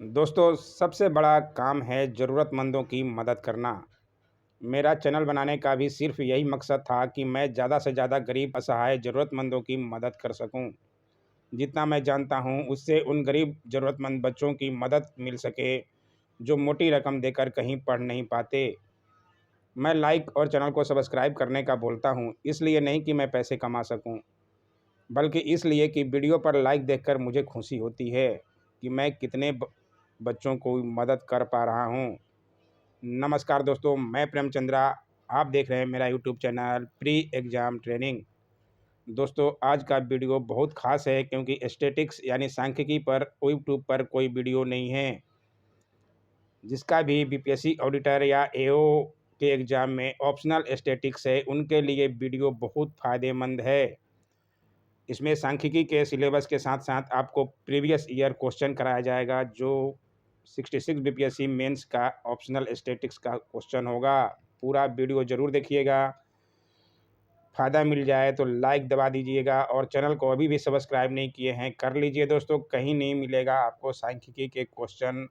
दोस्तों, सबसे बड़ा काम है ज़रूरतमंदों की मदद करना। मेरा चैनल बनाने का भी सिर्फ़ यही मकसद था कि मैं ज़्यादा से ज़्यादा गरीब, असहाय, ज़रूरतमंदों की मदद कर सकूँ। जितना मैं जानता हूँ, उससे उन गरीब ज़रूरतमंद बच्चों की मदद मिल सके, जो मोटी रकम देकर कहीं पढ़ नहीं पाते। मैं लाइक और चैनल को सब्सक्राइब करने का बोलता हूँ, इसलिए नहीं कि मैं पैसे कमा सकूँ, बल्कि इसलिए कि वीडियो पर लाइक देखकर मुझे खुशी होती है कि मैं कितने बच्चों को मदद कर पा रहा हूँ। नमस्कार दोस्तों, मैं प्रेमचंद्रा। आप देख रहे हैं मेरा YouTube channel pre exam training. दोस्तों, आज का वीडियो बहुत ख़ास है क्योंकि स्टैटिस्टिक्स यानी सांख्यिकी पर यूट्यूब पर कोई वीडियो नहीं है। जिसका भी बीपीएससी ऑडिटर या एओ के एग्ज़ाम में ऑप्शनल स्टैटिस्टिक्स है, उनके लिए वीडियो बहुत फ़ायदेमंद है। इसमें सांख्यिकी के सिलेबस के साथ-साथ आपको प्रीवियस ईयर क्वेश्चन कराया जाएगा, जो 66 बीपीएससी मेंस का ऑप्शनल स्टैटिस्टिक्स का क्वेश्चन होगा। पूरा वीडियो ज़रूर देखिएगा। फ़ायदा मिल जाए तो लाइक दबा दीजिएगा और चैनल को अभी भी सब्सक्राइब नहीं किए हैं, कर लीजिए दोस्तों। कहीं नहीं मिलेगा आपको सांख्यिकी के क्वेश्चन।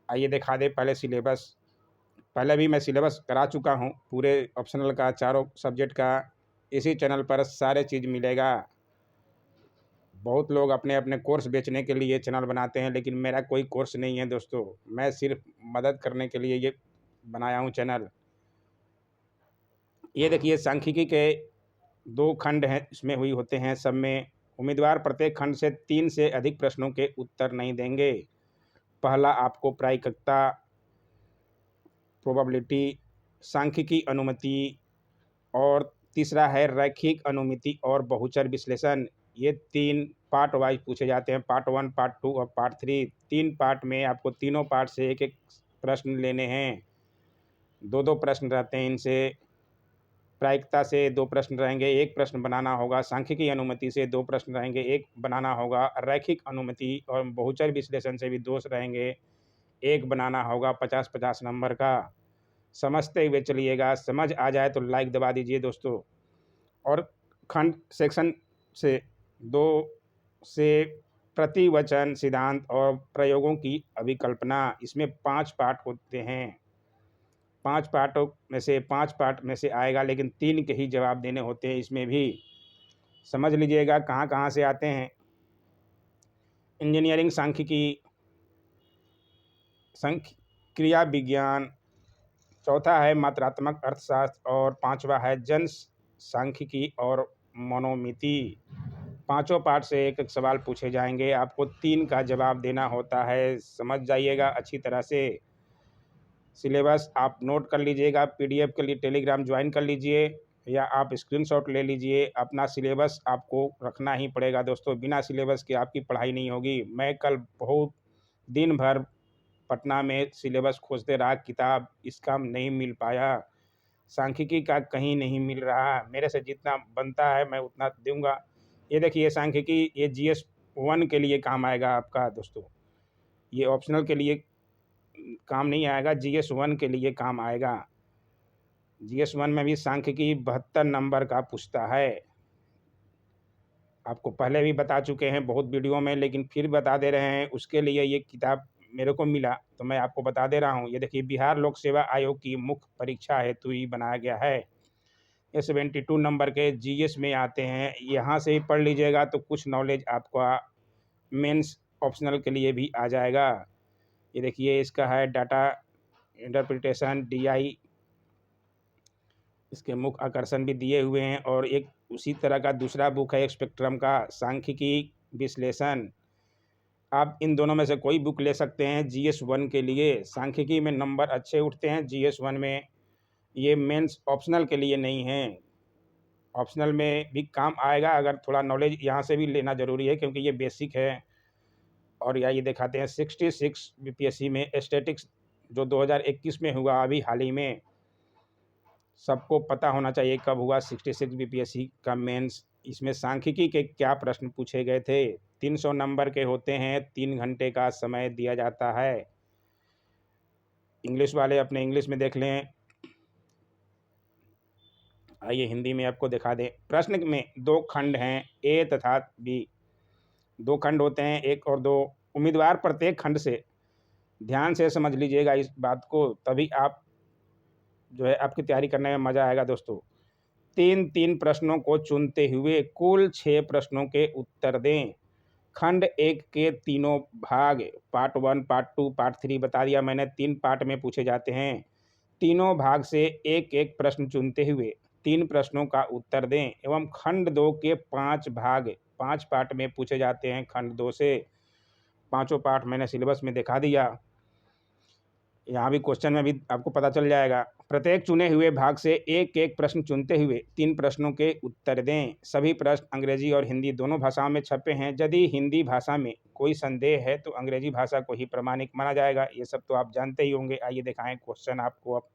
आइए दिखा दें पहले सिलेबस। पहले भी मैं सिलेबस करा चुका हूँ, पूरे ऑप्शनल का, चारों सब्जेक्ट का। इसी चैनल पर सारे चीज़ मिलेगा। बहुत लोग अपने अपने कोर्स बेचने के लिए चैनल बनाते हैं, लेकिन मेरा कोई कोर्स नहीं है दोस्तों। मैं सिर्फ मदद करने के लिए ये बनाया हूँ चैनल। ये देखिए, सांख्यिकी के 2 खंड हैं, इसमें हुई होते हैं। सब में उम्मीदवार प्रत्येक खंड से 3 से अधिक प्रश्नों के उत्तर नहीं देंगे। पहला आपको प्रायिकता, प्रोबेबिलिटी, सांख्यिकी अनुमति, और तीसरा है रैखिक अनुमिति और बहुचर विश्लेषण। ये 3 पार्ट वाइज पूछे जाते हैं, पार्ट 1, पार्ट 2 और पार्ट 3। 3 पार्ट में आपको तीनों पार्ट से एक-एक प्रश्न लेने हैं। 2-2 प्रश्न रहते हैं इनसे। प्रायिकता से 2 प्रश्न रहेंगे, 1 प्रश्न बनाना होगा। सांख्यिकी अनुमति से 2 प्रश्न रहेंगे, 1 बनाना होगा। रैखिक अनुमिति और बहुचर विश्लेषण से भी 2 रहेंगे, 1 बनाना होगा 50-50 नंबर का। समझते हुए चलिएगा, समझ आ जाए तो लाइक दबा दीजिए दोस्तों। और खंड सेक्शन से 2 से प्रतिवचन, सिद्धांत और प्रयोगों की अभिकल्पना, इसमें 5 पार्ट होते हैं। 5 पार्ट में से आएगा, लेकिन 3 के ही जवाब देने होते हैं इसमें भी। समझ लीजिएगा कहाँ-कहाँ से आते हैं। इंजीनियरिंग सांख्यिकी, क्रिया विज्ञान, चौथा है मात्रात्मक अर्थशास्त्र और 5वां है जन सांख्यिकी और मनोमिति। पाँचों पार्ट से एक-एक सवाल पूछे जाएंगे, आपको 3 का जवाब देना होता है। समझ जाइएगा अच्छी तरह से। सिलेबस आप नोट कर लीजिएगा। पीडीएफ के लिए टेलीग्राम ज्वाइन कर लीजिए या आप स्क्रीनशॉट ले लीजिए। अपना सिलेबस आपको रखना ही पड़ेगा दोस्तों, बिना सिलेबस के आपकी पढ़ाई नहीं होगी। मैं कल बहुत दिन भर पटना में सिलेबस खोजते रहा, किताब इसका नहीं मिल पाया। सांख्यिकी का कहीं नहीं मिल रहा। मेरे से जितना बनता है मैं उतना दूंगा। ये देखिए सांख्यिकी, ये जीएस 1 के लिए काम आएगा आपका दोस्तों। ये ऑप्शनल के लिए काम नहीं आएगा, जीएस 1 के लिए काम आएगा। जीएस 1 में भी सांख्यिकी 72 नंबर का पूछता है। आपको पहले भी बता चुके हैं बहुत वीडियो में, लेकिन फिर बता दे रहे हैं। उसके लिए ये किताब मेरे को मिला तो मैं आपको बता दे रहा हूँ। ये देखिए, बिहार लोक सेवा आयोग की मुख्य परीक्षा हेतु ही बनाया गया है। ये 72 नंबर के जीएस में आते हैं। यहाँ से ही पढ़ लीजिएगा तो कुछ नॉलेज आपका मेंस ऑप्शनल के लिए भी आ जाएगा। ये देखिए, इसका है डाटा इंटरप्रिटेशन, डीआई, इसके मुख्य आकर्षण भी दिए हुए हैं। और एक उसी तरह का दूसरा बुक है स्पेक्ट्रम का, सांख्यिकी विश्लेषण। आप इन दोनों में से कोई बुक ले सकते हैं जीएस 1 के लिए। सांख्यिकी में नंबर अच्छे उठते हैं जीएस 1 में। ये मेंस ऑप्शनल के लिए नहीं है। ऑप्शनल में भी काम आएगा, अगर थोड़ा नॉलेज यहाँ से भी लेना ज़रूरी है क्योंकि ये बेसिक है। और या ये दिखाते हैं 66 बीपीएससी में स्टैटिक्स, जो 2021 में हुआ अभी हाल ही में। सबको पता होना चाहिए कब हुआ 66 बीपीएससी का मेंस। इसमें सांख्यिकी के क्या प्रश्न पूछे गए थे। 300 नंबर के होते हैं, 3 घंटे का समय दिया जाता है। इंग्लिश वाले अपने इंग्लिश में देख लें। आइए हिंदी में आपको दिखा दें। प्रश्न में 2 खंड हैं, ए तथा बी। 2 खंड होते हैं, 1 और 2। उम्मीदवार प्रत्येक खंड से ध्यान से समझ लीजिएगा इस बात को, तभी आप जो है आपकी तैयारी करने में मज़ा आएगा दोस्तों। 3-3 प्रश्नों को चुनते हुए कुल 6 प्रश्नों के उत्तर दें। खंड 1 के तीनों भाग, पार्ट 1, पार्ट 2, पार्ट 3 बता दिया मैंने, 3 पार्ट में पूछे जाते हैं। तीनों भाग से एक-एक प्रश्न चुनते हुए 3 प्रश्नों का उत्तर दें एवं खंड 2 के 5 भाग, 5 पार्ट में पूछे जाते हैं खंड 2 से। पाँचों पार्ट मैंने सिलेबस में दिखा दिया, यहाँ भी क्वेश्चन में भी आपको पता चल जाएगा। प्रत्येक चुने हुए भाग से एक-एक प्रश्न चुनते हुए 3 प्रश्नों के उत्तर दें। सभी प्रश्न अंग्रेजी और हिंदी दोनों भाषाओं में छपे हैं। यदि हिंदी भाषा में कोई संदेह है तो अंग्रेजी भाषा को ही प्रामाणिक माना जाएगा। ये सब तो आप जानते ही होंगे। आइए दिखाएं क्वेश्चन आपको अब।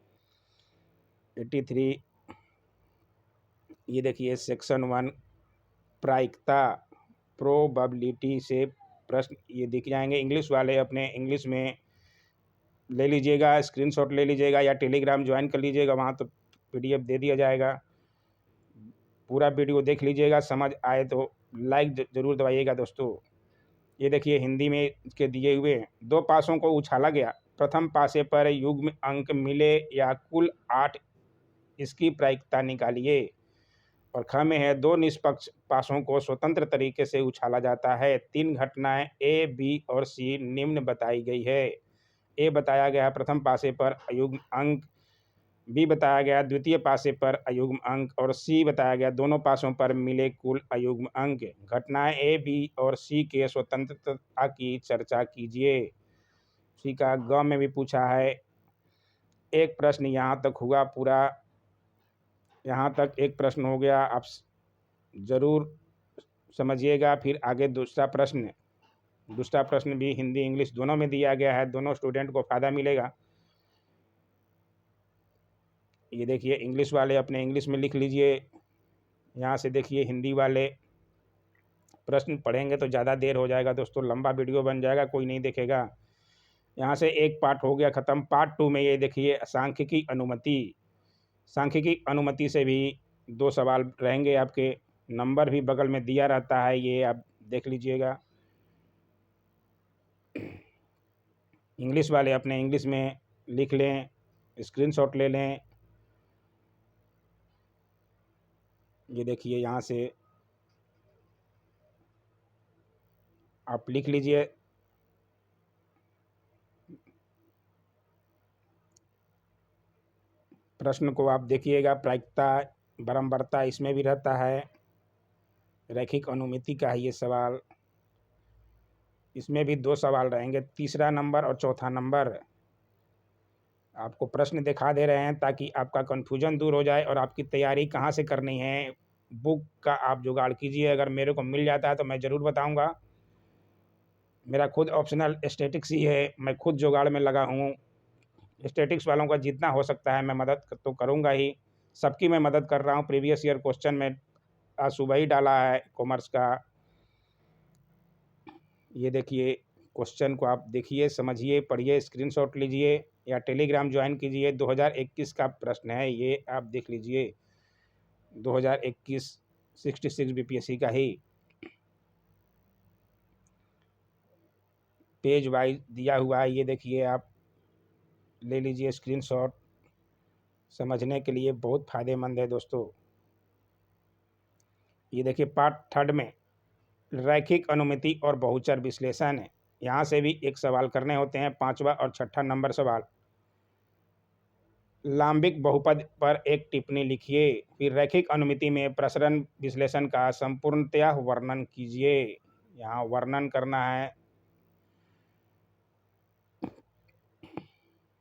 83, ये देखिए सेक्शन 1 प्रायिकता प्रोबेबिलिटी से प्रश्न ये दिख जाएंगे। इंग्लिश वाले अपने इंग्लिश में ले लीजिएगा, स्क्रीनशॉट ले लीजिएगा या टेलीग्राम ज्वाइन कर लीजिएगा, वहाँ तो पीडीएफ दे दिया जाएगा। पूरा वीडियो देख लीजिएगा, समझ आए तो लाइक ज़रूर दबाइएगा दोस्तों। ये देखिए हिंदी में के दिए हुए 2 पासों को उछाला गया, प्रथम पासे पर युग्म अंक मिले या कुल 8, इसकी प्रायिकता निकालिए। और ख में है 2 निष्पक्ष पासों को स्वतंत्र तरीके से उछाला जाता है। 3 घटनाएं ए, बी और सी निम्न बताई गई है। ए बताया गया प्रथम पासे पर अयुग्म अंक, बी बताया गया द्वितीय पासे पर अयुग्म अंक और सी बताया गया दोनों पासों पर मिले कुल अयुग्म अंक। घटनाएं ए, बी और सी के स्वतंत्रता की चर्चा कीजिए। सी का ग में भी पूछा है। एक प्रश्न यहाँ तक हुआ पूरा, यहाँ तक एक प्रश्न हो गया, आप ज़रूर समझिएगा। फिर आगे दूसरा प्रश्न भी हिंदी इंग्लिश दोनों में दिया गया है, दोनों स्टूडेंट को फ़ायदा मिलेगा। ये देखिए इंग्लिश वाले अपने इंग्लिश में लिख लीजिए, यहाँ से देखिए हिंदी वाले प्रश्न पढ़ेंगे तो ज़्यादा देर हो जाएगा दोस्तों, लंबा वीडियो बन जाएगा, कोई नहीं देखेगा। यहाँ से एक पार्ट हो गया ख़त्म। पार्ट 2 में ये देखिए सांख्यिकी अनुमति से भी 2 सवाल रहेंगे आपके, नंबर भी बगल में दिया रहता है, ये आप देख लीजिएगा। इंग्लिश वाले अपने इंग्लिश में लिख लें, स्क्रीनशॉट ले लें। ये देखिए यहाँ से आप लिख लीजिए। प्रश्न को आप देखिएगा, प्रायिकता बारंबारता इसमें भी रहता है, रैखिक अनुमिति का है ये सवाल, इसमें भी 2 सवाल रहेंगे, तीसरा नंबर और चौथा नंबर। आपको प्रश्न दिखा दे रहे हैं ताकि आपका कन्फ्यूजन दूर हो जाए और आपकी तैयारी कहाँ से करनी है, बुक का आप जुगाड़ कीजिए। अगर मेरे को मिल जाता है तो मैं ज़रूर बताऊंगा। मेरा खुद ऑप्शनल स्टैटिक्स ही है, मैं खुद जुगाड़ में लगा हूँ। स्टैटिक्स वालों का जितना हो सकता है मैं मदद तो करूँगा ही, सबकी मैं मदद कर रहा हूँ। प्रीवियस ईयर क्वेश्चन में आज सुबह ही डाला है कॉमर्स का। ये देखिए क्वेश्चन को आप देखिए, समझिए, पढ़िए, स्क्रीनशॉट लीजिए या टेलीग्राम ज्वाइन कीजिए। 2021 का प्रश्न है ये, आप देख लीजिए। 2021 66 बीपीएससी का ही, पेज वाइज दिया हुआ है। ये देखिए आप ले लीजिए स्क्रीनशॉट, समझने के लिए बहुत फ़ायदेमंद है दोस्तों। ये देखिए पार्ट 3 में रैखिक अनुमिति और बहुचर विश्लेषण है, यहाँ से भी एक सवाल करने होते हैं, 5वां और 6ठा नंबर सवाल। लांबिक बहुपद पर एक टिप्पणी लिखिए, फिर रैखिक अनुमिति में प्रसरण विश्लेषण का संपूर्णतया वर्णन कीजिए। यहाँ वर्णन करना है।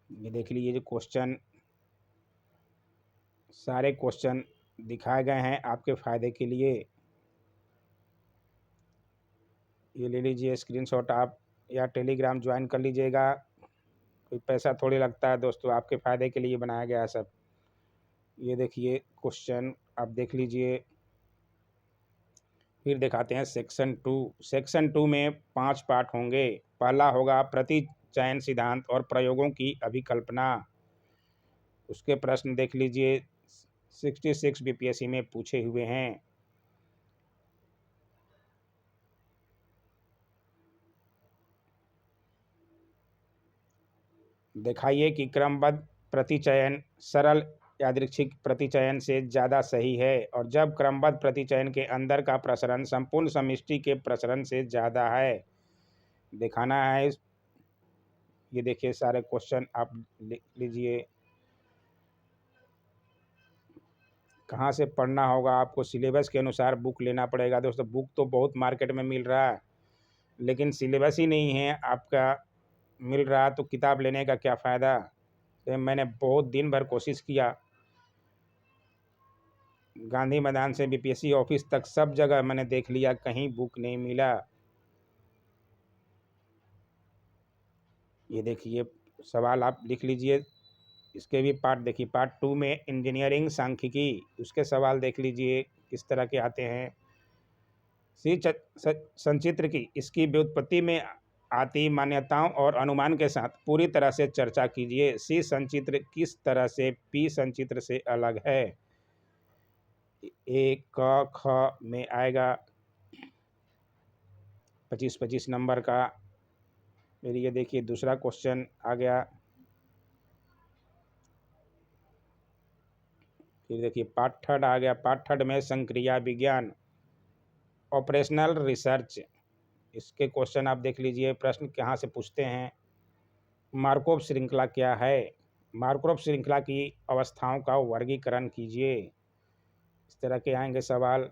ये देख लीजिए जो क्वेश्चन, सारे क्वेश्चन दिखाए गए हैं आपके फ़ायदे के लिए। ये ले लीजिए स्क्रीनशॉट आप या टेलीग्राम ज्वाइन कर लीजिएगा, कोई पैसा थोड़ी लगता है दोस्तों, आपके फ़ायदे के लिए बनाया गया है सब। ये देखिए क्वेश्चन आप देख लीजिए। फिर दिखाते हैं सेक्शन 2। सेक्शन 2 में 5 पार्ट होंगे। पहला होगा प्रतिचयन सिद्धांत और प्रयोगों की अभिकल्पना, उसके प्रश्न देख लीजिए, 66 बीपीएससी में पूछे हुए हैं। दिखाइए कि क्रमबद्ध प्रतिचयन सरल यादृच्छिक प्रतिचयन से ज़्यादा सही है, और जब क्रमबद्ध प्रतिचयन के अंदर का प्रसरण संपूर्ण समष्टि के प्रसरण से ज़्यादा है। दिखाना है। ये देखिए सारे क्वेश्चन आप लिख लीजिए। कहाँ से पढ़ना होगा आपको? सिलेबस के अनुसार बुक लेना पड़ेगा दोस्तों। बुक तो बहुत मार्केट में मिल रहा है, लेकिन सिलेबस ही नहीं है आपका मिल रहा, तो किताब लेने का क्या फ़ायदा? तो मैंने बहुत दिन भर कोशिश किया, गांधी मैदान से बीपीएससी ऑफिस तक सब जगह मैंने देख लिया, कहीं बुक नहीं मिला। ये देखिए सवाल आप लिख लीजिए। इसके भी पार्ट देखिए, पार्ट 2 में इंजीनियरिंग सांख्यिकी, उसके सवाल देख लीजिए किस तरह के आते हैं। संचित्र की इसकी व्युत्पत्ति में आती मान्यताओं और अनुमान के साथ पूरी तरह से चर्चा कीजिए। सी संचित्र किस तरह से पी संचित्र से अलग है? ए क ख में आएगा 25-25 नंबर का। फिर ये देखिए दूसरा क्वेश्चन आ गया। फिर देखिए पार्ट 3 आ गया। पार्ट 3 में संक्रिया विज्ञान, ऑपरेशनल रिसर्च, इसके क्वेश्चन आप देख लीजिए। प्रश्न कहाँ से पूछते हैं? मार्कोव श्रृंखला क्या है? मार्कोव श्रृंखला की अवस्थाओं का वर्गीकरण कीजिए। इस तरह के आएंगे सवाल।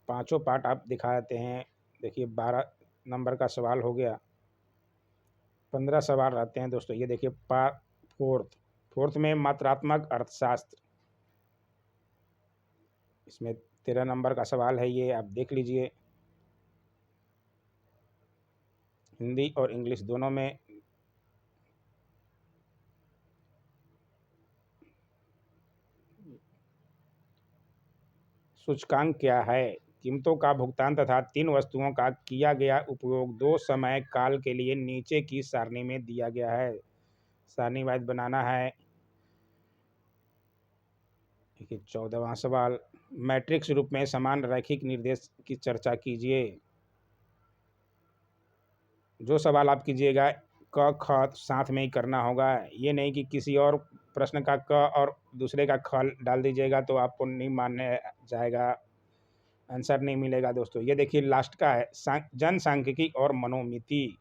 पांचों पार्ट आप दिखाते हैं। देखिए 12 नंबर का सवाल हो गया। 15 सवाल रहते हैं दोस्तों। ये देखिए फोर्थ में मात्रात्मक अर्थशास्त्र, इसमें 13 नंबर का सवाल है। ये आप देख लीजिए। हिंदी और इंग्लिश दोनों में। सूचकांक क्या है? कीमतों का भुगतान तथा 3 वस्तुओं का किया गया उपयोग 2 समय काल के लिए नीचे की सारणी में दिया गया है। सारणीवाइज बनाना है। देखिए 14वां सवाल, मैट्रिक्स रूप में समान रैखिक निर्देश की चर्चा कीजिए। जो सवाल आप कीजिएगा क ख साथ में ही करना होगा। ये नहीं कि किसी और प्रश्न का क और दूसरे का ख डाल दीजिएगा तो आपको नहीं मानने जाएगा, आंसर नहीं मिलेगा दोस्तों। ये देखिए लास्ट का है जनसांख्यिकी और मनोमिति,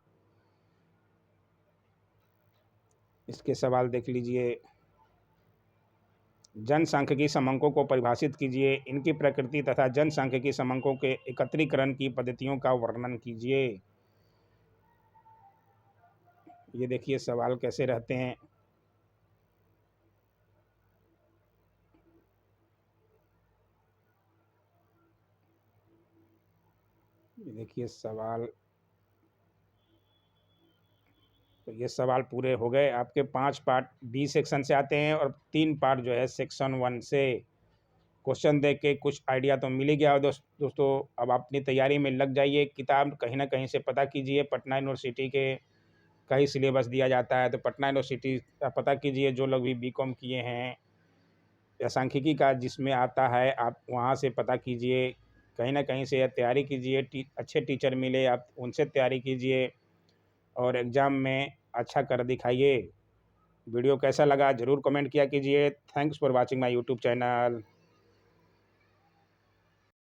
इसके सवाल देख लीजिए। जनसांख्यिकी समंकों को परिभाषित कीजिए, इनकी प्रकृति तथा जनसांख्यिकी समंकों के एकत्रीकरण की पद्धतियों का वर्णन कीजिए। ये देखिए सवाल कैसे रहते हैं। ये देखिए सवाल, तो ये सवाल पूरे हो गए आपके। 5 पार्ट बी सेक्शन से आते हैं और 3 पार्ट जो है सेक्शन 1 से। क्वेश्चन देख के कुछ आइडिया तो मिल ही गया दोस्तों। अब अपनी तैयारी में लग जाइए। किताब कहीं ना कहीं से पता कीजिए। पटना यूनिवर्सिटी के का ही सिलेबस दिया जाता है, तो पटना यूनिवर्सिटी का पता कीजिए। जो लोग भी बीकॉम किए हैं या सांख्यिकी का जिसमें आता है, आप वहाँ से पता कीजिए। कहीं ना कहीं से तैयारी कीजिए। अच्छे टीचर मिले आप उनसे तैयारी कीजिए और एग्ज़ाम में अच्छा कर दिखाइए। वीडियो कैसा लगा ज़रूर कमेंट किया कीजिए। Thanks for watching my YouTube channel.